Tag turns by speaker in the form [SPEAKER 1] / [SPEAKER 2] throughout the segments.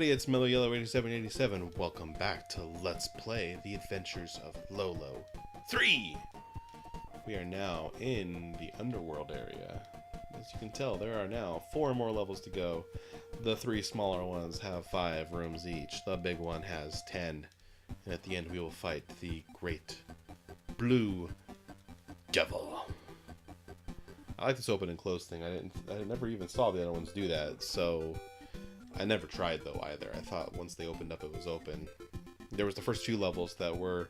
[SPEAKER 1] Hey, it's Mellow Yellow 8787. Welcome back to Let's Play The Adventures of Lolo 3. We are now in the underworld area. As you can tell, there are now 4 more levels to go. The 3 smaller ones have 5 rooms each. The big one has 10. And at the end we will fight the great blue devil. I like this open and close thing. I never even saw the other ones do that, so I never tried though either. I thought once they opened up it was open. There was the first 2 levels that were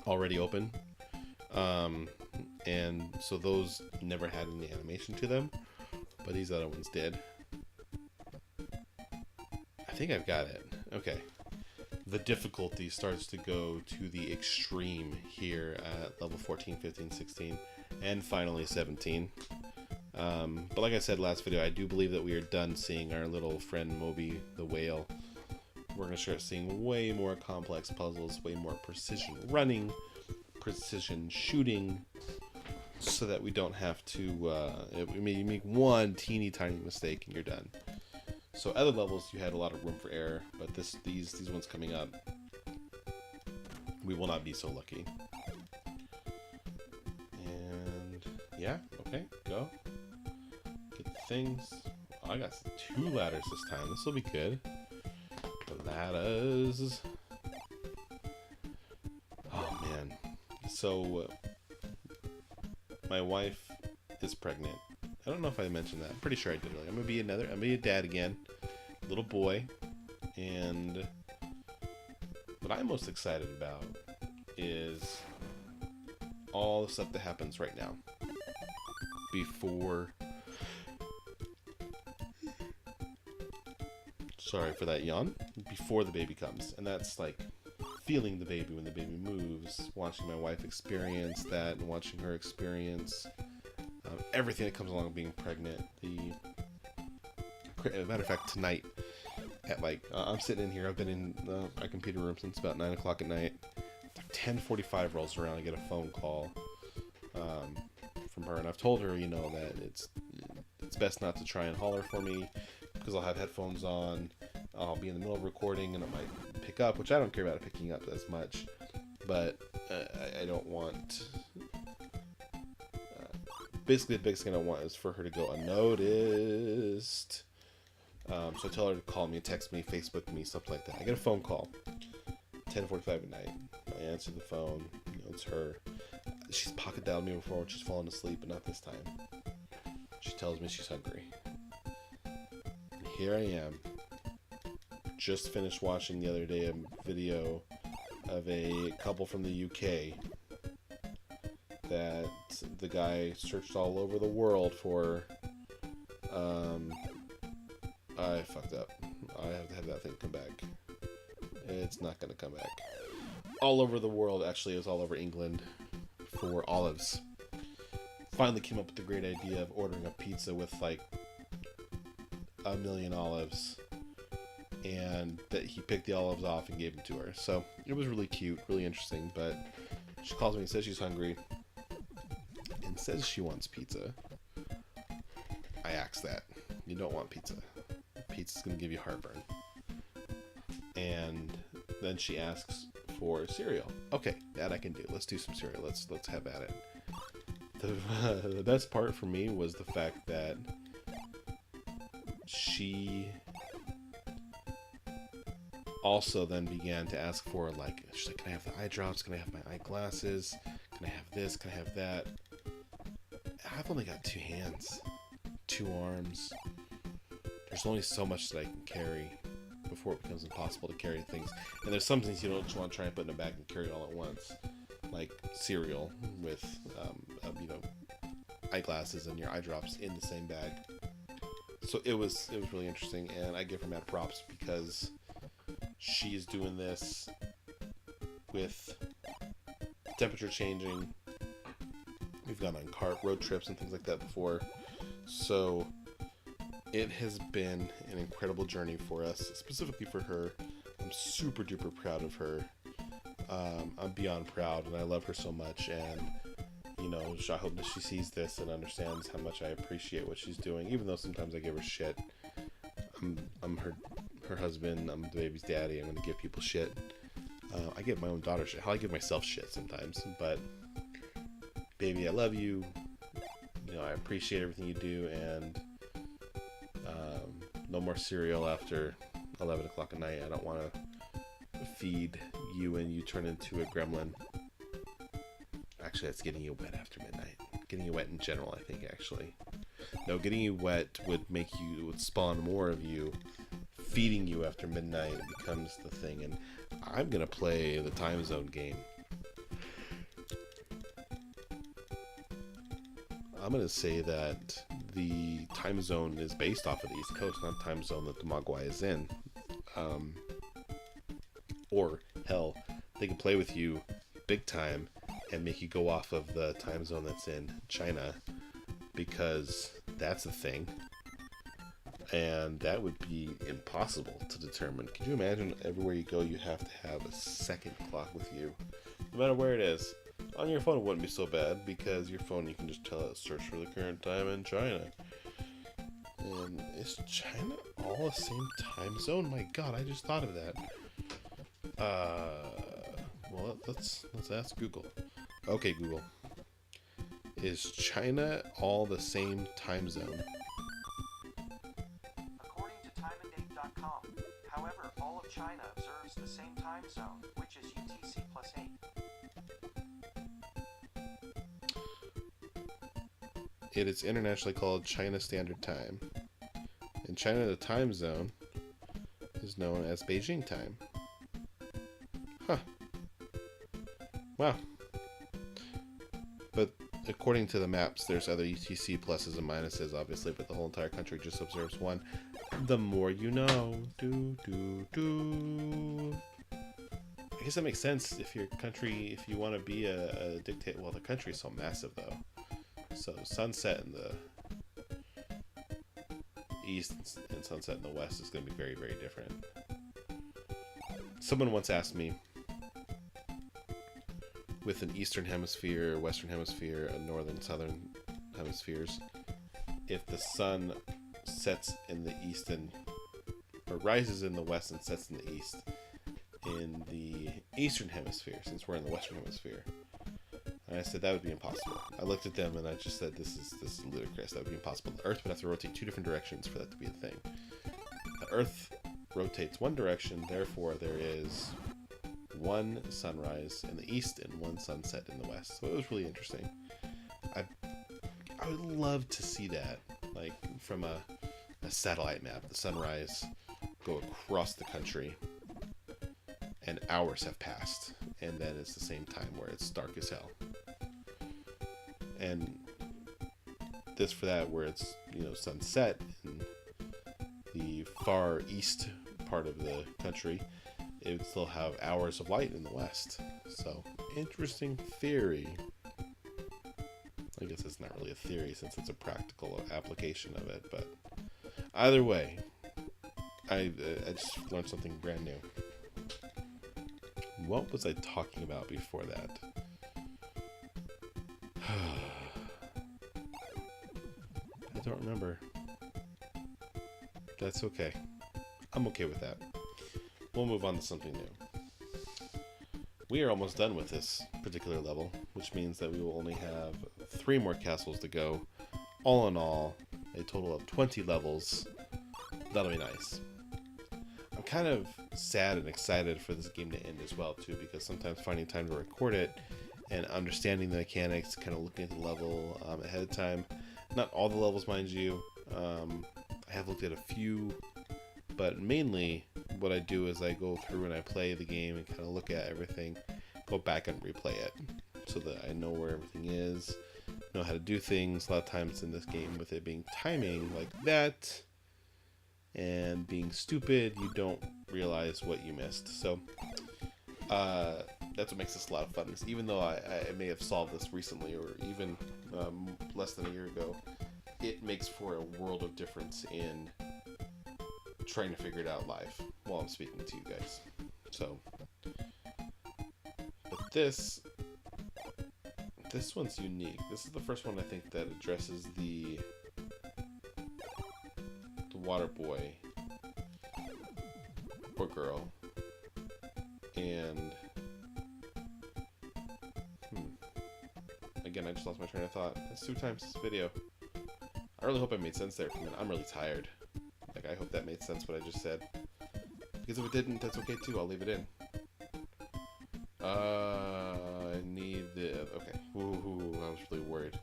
[SPEAKER 1] already open. And so those never had any animation to them, but these other ones did. I think I've got it. Okay. The difficulty starts to go to the extreme here at level 14, 15, 16, and finally 17. But like I said last video, I do believe that we are done seeing our little friend Moby the whale. We're going to start seeing way more complex puzzles, way more precision running, precision shooting, so that we don't have to, you make one teeny tiny mistake and you're done. So other levels you had a lot of room for error, but these ones coming up, we will not be so lucky. And yeah, okay, go. Get the things. Oh, I got 2 ladders this time. This will be good. The ladders. Oh man. So my wife is pregnant. I don't know if I mentioned that. I'm pretty sure I did. Like, I'm gonna be a dad again, little boy, and what I'm most excited about is all the stuff that happens right now before. Sorry for that yawn. Before the baby comes, and that's like feeling the baby when the baby moves, watching my wife experience that, and watching her experience everything that comes along with being pregnant. As a matter of fact, tonight at I'm sitting in here. I've been in my computer room since about 9 o'clock at night. 10:45 rolls around. I get a phone call from her, and I've told her, that it's best not to try and holler for me because I'll have headphones on. I'll be in the middle of recording, and it might pick up, which I don't care about it picking up as much. But I don't want. Basically, the biggest thing I want is for her to go unnoticed. So I tell her to call me, text me, Facebook me, stuff like that. I get a phone call, 10:45 at night. I answer the phone. It's her. She's pocket dialed me before when she's fallen asleep, but not this time. She tells me she's hungry. And here I am. Just finished watching the other day a video of a couple from the UK that the guy searched all over the world for. I fucked up. I have to have that thing come back. It's not going to come back. All over the world, actually, it was all over England, for olives. Finally came up with the great idea of ordering a pizza with like 1 million olives, and that he picked the olives off and gave them to her. So it was really cute, really interesting. But she calls me and says she's hungry and says she wants pizza. I asked that. You don't want pizza. Pizza's gonna give you heartburn. And then she asks for cereal. Okay, that I can do. Let's do some cereal. Let's have at it. The best part for me was the fact that she also then began to ask for, she's like, can I have the eye drops? Can I have my eyeglasses? Can I have this? Can I have that? I've only got 2 hands, 2 arms. There's only so much that I can carry before it becomes impossible to carry things. And there's some things you don't just want to try and put in a bag and carry all at once, like cereal with, eyeglasses and your eye drops in the same bag. So it was really interesting, and I give her mad props because she's doing this with temperature changing. We've gone on road trips and things like that before. So it has been an incredible journey for us, specifically for her. I'm super duper proud of her. I'm beyond proud, and I love her so much. And I hope that she sees this and understands how much I appreciate what she's doing, even though sometimes I give her shit. I'm her husband. I'm the baby's daddy. I'm gonna give people shit. I give my own daughter shit. Hell, I give myself shit sometimes. But baby, I love you. You know, I appreciate everything you do, and no more cereal after 11 o'clock at night. I don't want to feed you and you turn into a gremlin. Actually, that's getting you wet after midnight. Getting you wet in general, I think, actually. No, getting you wet would spawn more of you. Feeding you after midnight becomes the thing, and I'm gonna play the time zone game. I'm gonna say that the time zone is based off of the East Coast, not the time zone that the Mogwai is in. Or, hell, they can play with you big time and make you go off of the time zone that's in China, because that's a thing. And that would be impossible to determine. Could you imagine everywhere you go you have to have a second clock with you? No matter where it is. On your phone it wouldn't be so bad, because your phone you can just tell it search for the current time in China. And is China all the same time zone? My god, I just thought of that. Well, let's ask Google. Okay, Google. Is China all the same time zone?
[SPEAKER 2] According to timeanddate.com, however, all of China observes the same time zone, which is UTC plus 8.
[SPEAKER 1] It is internationally called China Standard Time. In China, the time zone is known as Beijing time. Huh. Wow. But according to the maps, there's other UTC pluses and minuses, obviously, but the whole entire country just observes one. The more you know. Do, do, do. I guess that makes sense if your country, if you want to be a dictator. Well, the country is so massive, though. So sunset in the east and sunset in the west is going to be very, very different. Someone once asked me, with an eastern hemisphere, western hemisphere, and northern, southern hemispheres, if the sun sets in the east or rises in the west and sets in the east in the eastern hemisphere, since we're in the western hemisphere. And I said that would be impossible. I looked at them and I just said, this is ludicrous. That would be impossible. The Earth would have to rotate two different directions for that to be a thing. The Earth rotates one direction, therefore there is one sunrise in the east and one sunset in the west. So it was really interesting. I would love to see that, like from a satellite map. The sunrise go across the country, and hours have passed, and then it's the same time where it's dark as hell. And this for that, where it's, you know, sunset in the far east part of the country, it would still have hours of light in the west. So, interesting theory. I guess it's not really a theory since it's a practical application of it, but either way, I just learned something brand new. What was I talking about before that? I don't remember. That's okay. I'm okay with that. We'll move on to something new. We are almost done with this particular level, which means that we will only have 3 more castles to go. All in all, a total of 20 levels. That'll be nice. I'm kind of sad and excited for this game to end as well, too, because sometimes finding time to record it and understanding the mechanics, kind of looking at the level ahead of time. Not all the levels, mind you. I have looked at a few, but mainly what I do is I go through and I play the game and kind of look at everything, go back and replay it so that I know where everything is, know how to do things. A lot of times in this game, with it being timing like that and being stupid, you don't realize what you missed. So that's what makes this a lot of fun. Even though I may have solved this recently or even less than a year ago, it makes for a world of difference in trying to figure it out live while I'm speaking to you guys. So, but this one's unique. This is the first one I think that addresses the water boy girl. And again, I just lost my train of thought. That's 2 times this video. I really hope I made sense there. I mean, I'm really tired. Like, I hope that made sense what I just said. Because if it didn't, that's okay too. I'll leave it in. I need the... Okay. Ooh, I was really worried.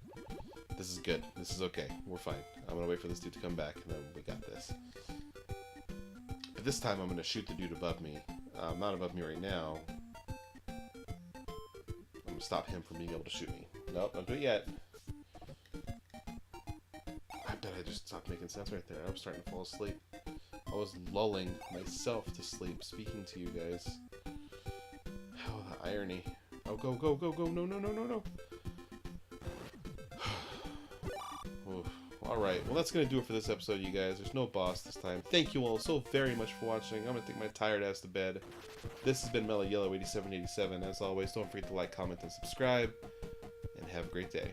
[SPEAKER 1] This is good. This is okay. We're fine. I'm gonna wait for this dude to come back, and then we got this. But this time, I'm gonna shoot the dude above me. Not above me right now. I'm gonna stop him from being able to shoot me. Nope, don't do it yet. I bet I just stopped making sense right there. I was starting to fall asleep. I was lulling myself to sleep, speaking to you guys. Oh, the irony. Oh, go, go, go, go. No, no, no, no, no. Alright, well that's going to do it for this episode, you guys. There's no boss this time. Thank you all so very much for watching. I'm going to take my tired ass to bed. This has been Mellow Yellow 8787. As always, don't forget to like, comment, and subscribe. And have a great day.